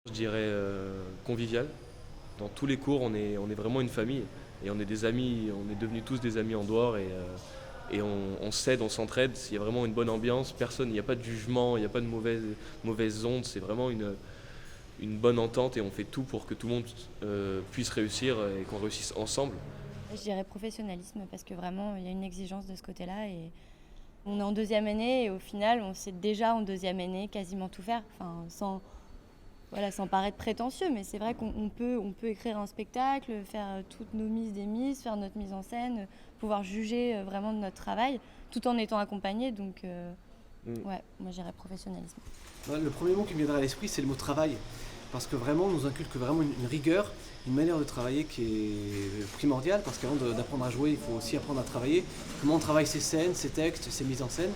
Je dirais convivial. Dans tous les cours, on est vraiment une famille et on est des amis, on est devenus tous des amis en dehors et on s'aide, on s'entraide. Il y a vraiment une bonne ambiance, personne, il n'y a pas de jugement, il n'y a pas de mauvaises ondes, c'est vraiment une bonne entente et on fait tout pour que tout le monde puisse réussir et qu'on réussisse ensemble. Je dirais professionnalisme parce que vraiment il y a une exigence de ce côté-là et on est en deuxième année et au final on sait déjà en deuxième année quasiment tout faire, enfin, sans paraître prétentieux, mais c'est vrai qu'on peut écrire un spectacle, faire toutes nos mises des mises, faire notre mise en scène, pouvoir juger vraiment de notre travail tout en étant accompagné, donc ouais, moi je dirais professionnalisme. Le premier mot qui me viendra à l'esprit, c'est le mot travail. Parce que vraiment, on nous inculque vraiment une rigueur, une manière de travailler qui est primordiale. Parce qu'avant d'apprendre à jouer, il faut aussi apprendre à travailler. Comment on travaille ses scènes, ses textes, ses mises en scène.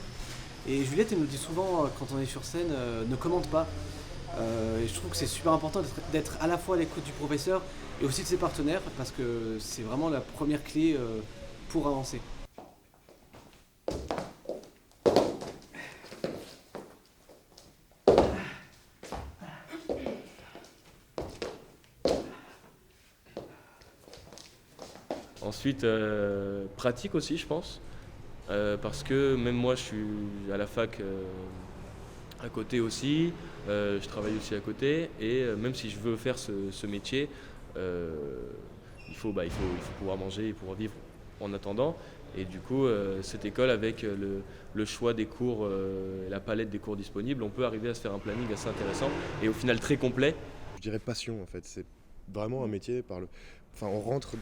Et Juliette, elle nous dit souvent, quand on est sur scène, ne commente pas. Et je trouve que c'est super important d'être à la fois à l'écoute du professeur et aussi de ses partenaires. Parce que c'est vraiment la première clé pour avancer. Ensuite, pratique aussi, je pense, parce que même moi, je suis à la fac à côté aussi, je travaille aussi à côté, et même si je veux faire ce métier, euh, il faut pouvoir manger et pouvoir vivre en attendant. Et du coup, cette école, avec le choix des cours, la palette des cours disponibles, on peut arriver à se faire un planning assez intéressant et au final très complet. Je dirais passion en fait, c'est vraiment un métier enfin on rentre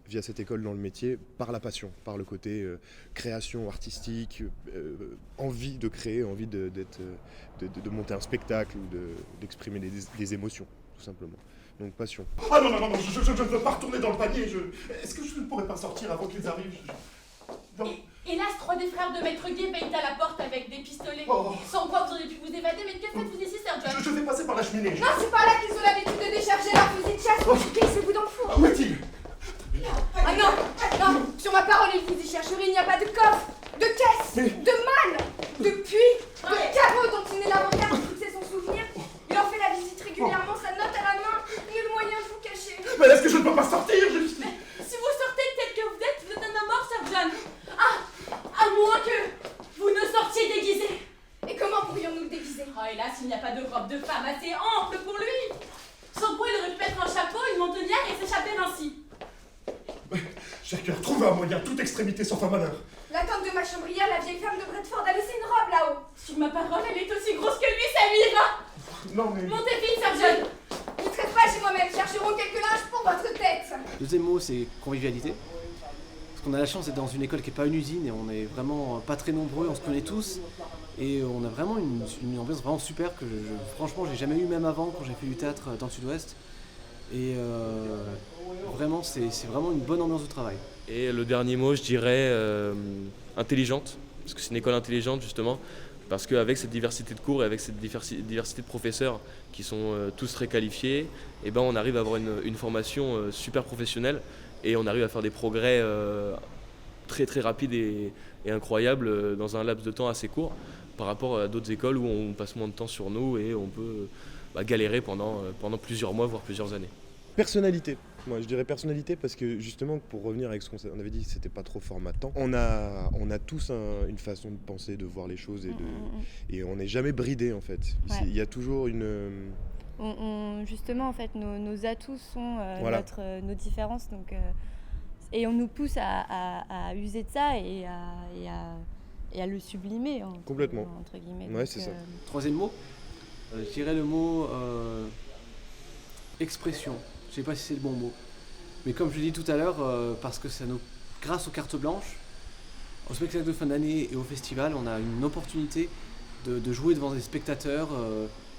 via cette école dans le métier par la passion, par le côté création artistique, envie de créer, envie de monter un spectacle ou d'exprimer des émotions tout simplement. Donc passion. Ah non, non, non, non, je ne veux pas retourner dans le panier. Est-ce que je ne pourrais pas sortir avant qu'ils arrivent? Non. Hélas, trois des frères de Maître Guy veillent à la porte avec des pistolets. Oh. Sans quoi vous auriez pu vous évader, mais que faites-vous ici, Sir John? Je vais passer par la cheminée. Non, c'est pas là qu'ils ont l'habitude de décharger leur fusil de chasse pour glissez-vous dans le four. Où est-il? Ah non, non, sur ma parole, ils vous y chercherez, il n'y a pas de coffre, de caisse, de manne, de puits, de caveau dont il n'est l'inventaire pour fixer son souvenir. Il en fait la visite régulièrement, sa note à la main, nul moyen de vous cacher. Mais est-ce que je ne peux pas sortir? Si vous sortez tel que vous êtes un homme mort, Sir John. Ah, à moins que vous ne sortiez déguisé. Et comment pourrions-nous le déguiser? Oh, hélas, il n'y a pas de robe de femme assez ample pour lui. Sans quoi il aurait pu mettre un chapeau, une mentonnière et s'échapper ainsi. Chacun trouve un moyen, toute extrémité sauf un malheur. La tante de ma chambrière, la vieille femme de Bradford, a laissé une robe là-haut. Sur ma parole, elle est aussi grosse que lui, ça lui ira. Non mais... Montez vite, Sir John. Ne traite pas chez moi-même, chercherons quelques linges pour votre tête. Le deuxième mot, c'est convivialité. Parce qu'on a la chance d'être dans une école qui n'est pas une usine et on est vraiment pas très nombreux, on se connaît tous. Et on a vraiment une ambiance vraiment super que franchement j'ai jamais eu même avant quand j'ai fait du théâtre dans le sud-ouest. Et vraiment c'est vraiment une bonne ambiance de travail. Et le dernier mot, je dirais intelligente, parce que c'est une école intelligente justement, parce qu'avec cette diversité de cours et avec cette diversité de professeurs qui sont tous très qualifiés, eh ben on arrive à avoir une formation super professionnelle et on arrive à faire des progrès très très rapides et incroyables dans un laps de temps assez court par rapport à d'autres écoles où on passe moins de temps sur nous et on peut galérer pendant plusieurs mois, voire plusieurs années. Personnalité. Moi, je dirais personnalité parce que justement, pour revenir avec ce qu'on avait dit, c'était pas trop formatant. On a tous une façon de penser, de voir les choses et on n'est jamais bridé en fait. Ouais. Il y a toujours une. Justement, en fait, nos atouts sont Voilà. nos différences, donc, et on nous pousse à user de ça et à le sublimer. Complètement. Entre guillemets. Ouais, c'est ça. Troisième mot, je dirais le mot expression. Je sais pas si c'est le bon mot. Mais comme je l'ai dit tout à l'heure, parce que grâce aux cartes blanches, au spectacle de fin d'année et au festival, on a une opportunité de jouer devant des spectateurs,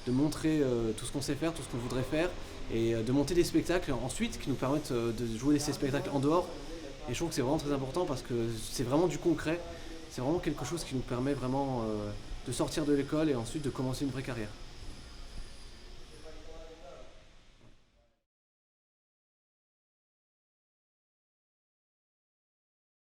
de montrer tout ce qu'on sait faire, tout ce qu'on voudrait faire, et de monter des spectacles ensuite qui nous permettent de jouer ces spectacles en dehors. Et je trouve que c'est vraiment très important parce que c'est vraiment du concret, c'est vraiment quelque chose qui nous permet vraiment de sortir de l'école et ensuite de commencer une vraie carrière.